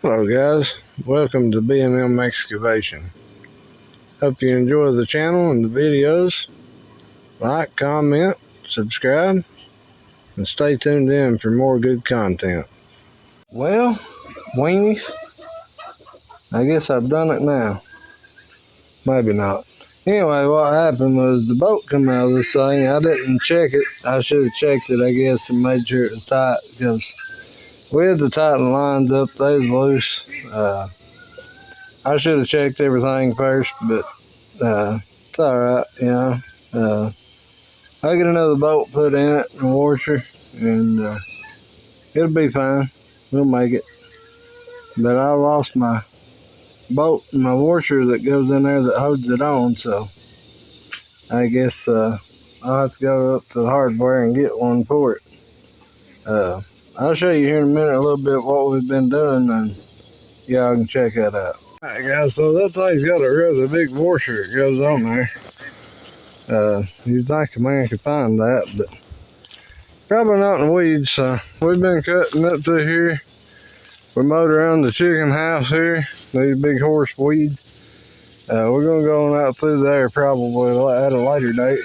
Hello guys, welcome to B&M Excavation. Hope you enjoy the channel and the videos. Like, comment, subscribe, and stay tuned in for more good content. Well, weenies, I guess I've done it now. Maybe not. Anyway, what happened was the boat come out of this thing. I didn't check it. I should have checked it, I guess, and made sure it was tight, because we had to tighten the lines up. They was loose. I should have checked everything first, but it's all right, you know. I'll get another bolt put in it and washer, and it'll be fine. We'll make it. But I lost my bolt and my washer that goes in there that holds it on, so I guess I'll have to go up to the hardware and get one for it. I'll show you here in a minute a little bit what we've been doing, and y'all can check that out. Alright guys, so that thing's got a rather big washer that goes on there. You'd think a man could find that, but probably not in the weeds. So we've been cutting up through here. We mowed around the chicken house here, these big horse weeds. We're gonna go on out through there probably at a later date.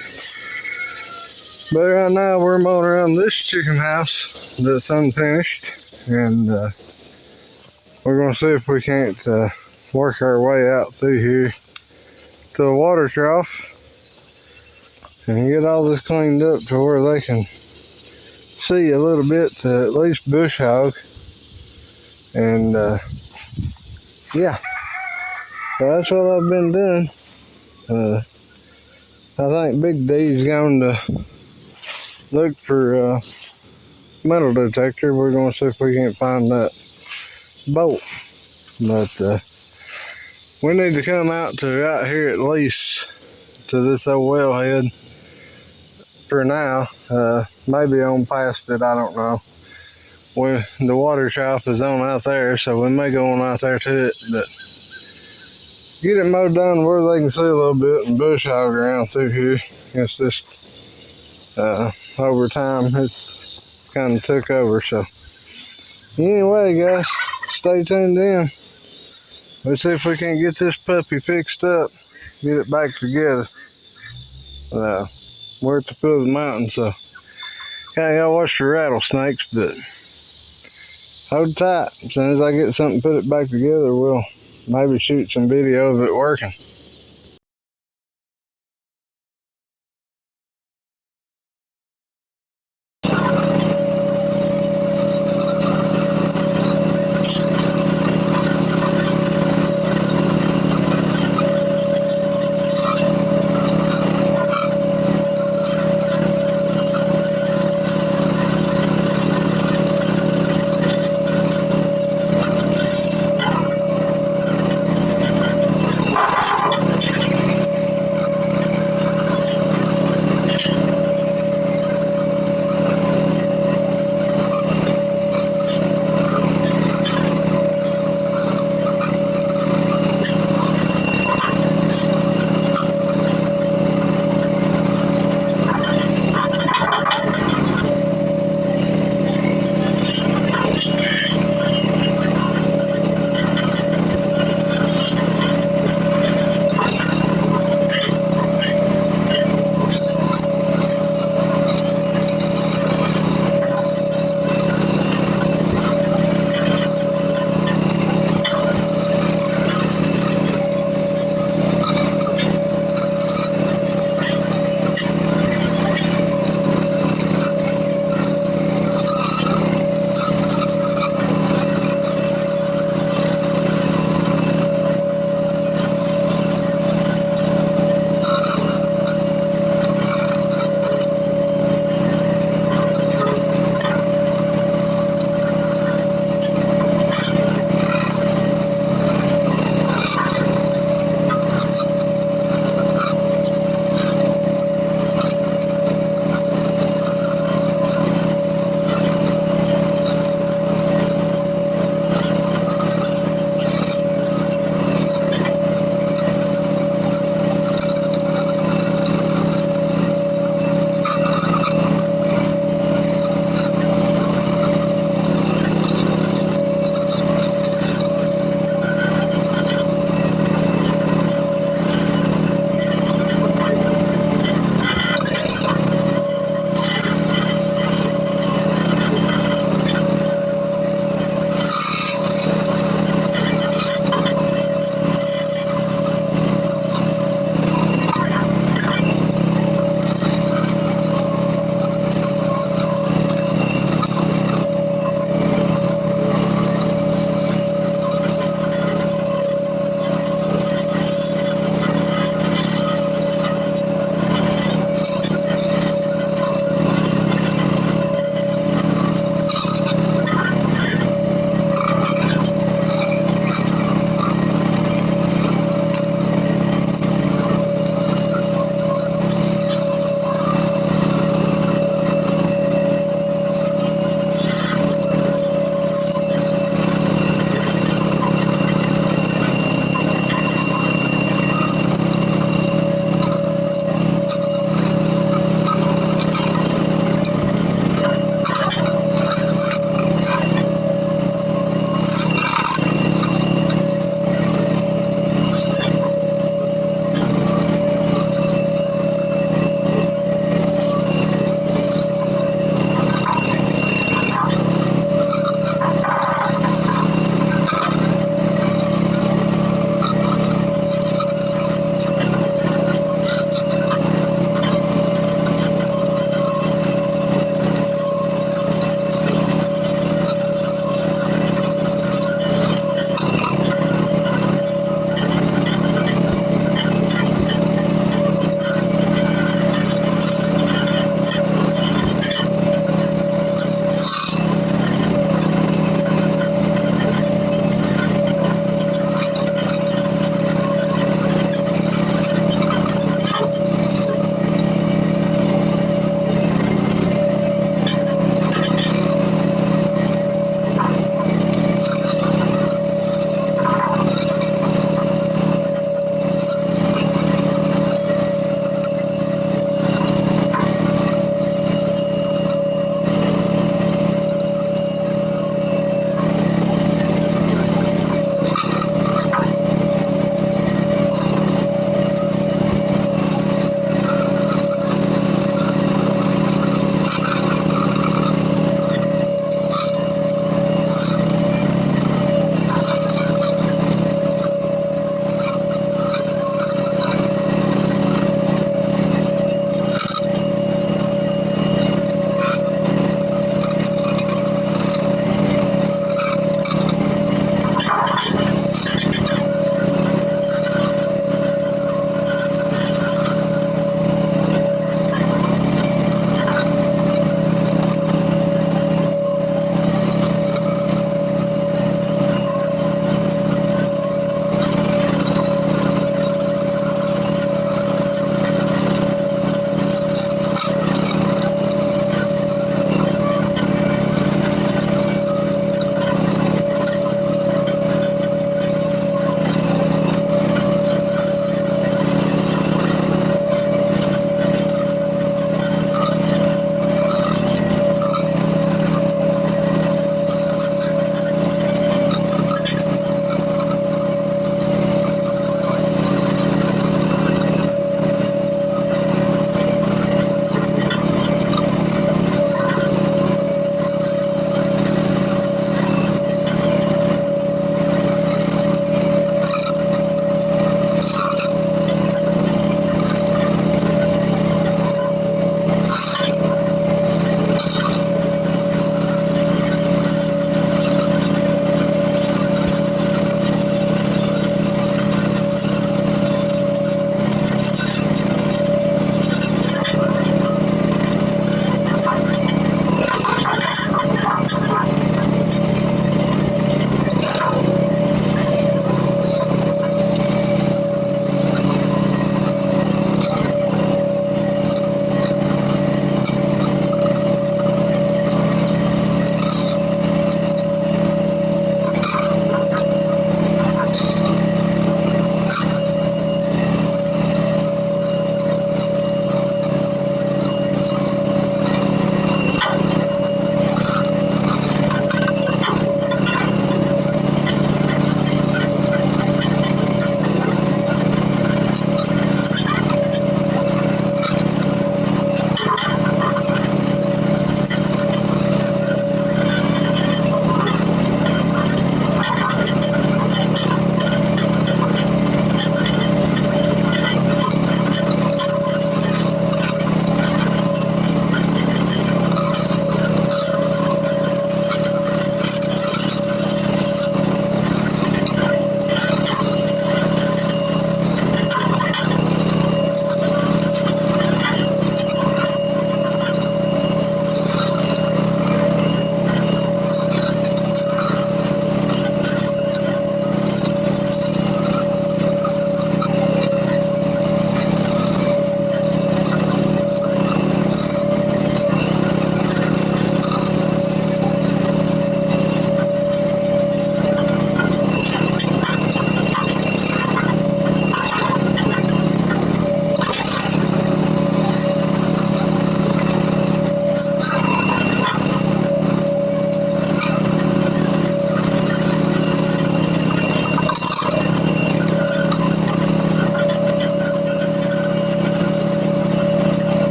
But right now we're mowing around this chicken house that's unfinished, and we're gonna see if we can't work our way out through here to the water trough and get all this cleaned up to where they can see a little bit to at least bush hog. And yeah, so that's what I've been doing. I think Big D's going to look for a metal detector. We're going to see if we can't find that bolt, but we need to come out to right here at least to this old wellhead for now. Maybe on past it, I don't know. When the water trough is on out there, so we may go on out there to it, but get it mowed down where they can see a little bit and bush hog around through here. It's just over time it's kind of took over. So anyway guys, stay tuned in. Let's see if we can get this puppy fixed up, get it back together. We're at the foot of the mountain, so kind of gotta watch the rattlesnakes, but hold tight. As soon as I get something, put it back together, we'll maybe shoot some video of it working.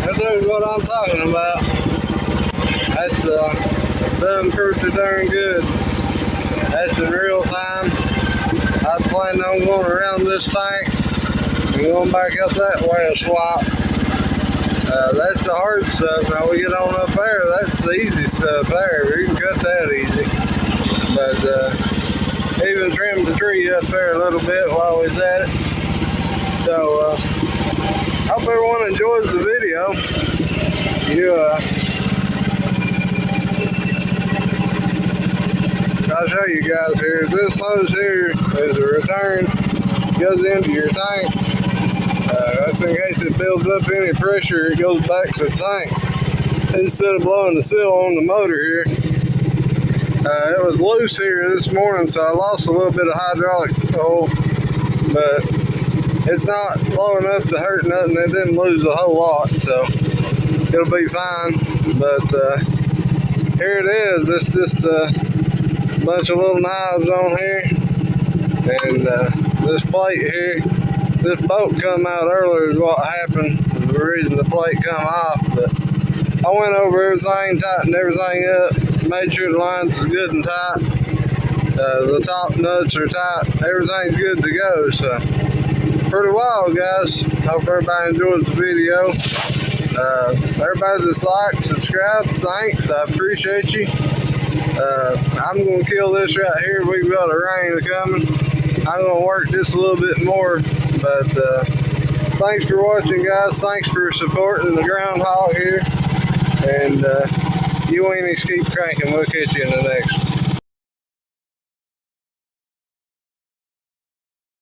That's what I'm talking about. That's done pretty darn good. That's in real time. I was planning on going around this tank and going back up that way and swap. That's the hard stuff. Now we get on up there, that's the easy stuff there. We can cut that easy. But even trimmed the tree up there a little bit while we was at it. So hope everyone enjoys the video. I'll show you guys here. This hose here is a return, goes into your tank. That's in case it builds up any pressure, it goes back to the tank instead of blowing the seal on the motor here. It was loose here this morning, so I lost a little bit of hydraulic oil, but it's not low enough to hurt nothing. It didn't lose a whole lot, so it'll be fine. But here it is. It's just a bunch of little knives on here, and this plate here. This bolt come out earlier is what happened. The reason the plate come off, but I went over everything, tightened everything up, made sure the lines are good and tight. The top nuts are tight. Everything's good to go. So pretty wild, guys. Hope everybody enjoys the video. Everybody that's liked, subscribe, thanks. I appreciate you. I'm gonna kill this right here. We've got a rain coming. I'm gonna work just a little bit more, but thanks for watching, guys. Thanks for supporting the groundhog here, and you weenies keep cranking. We'll catch you in the next one.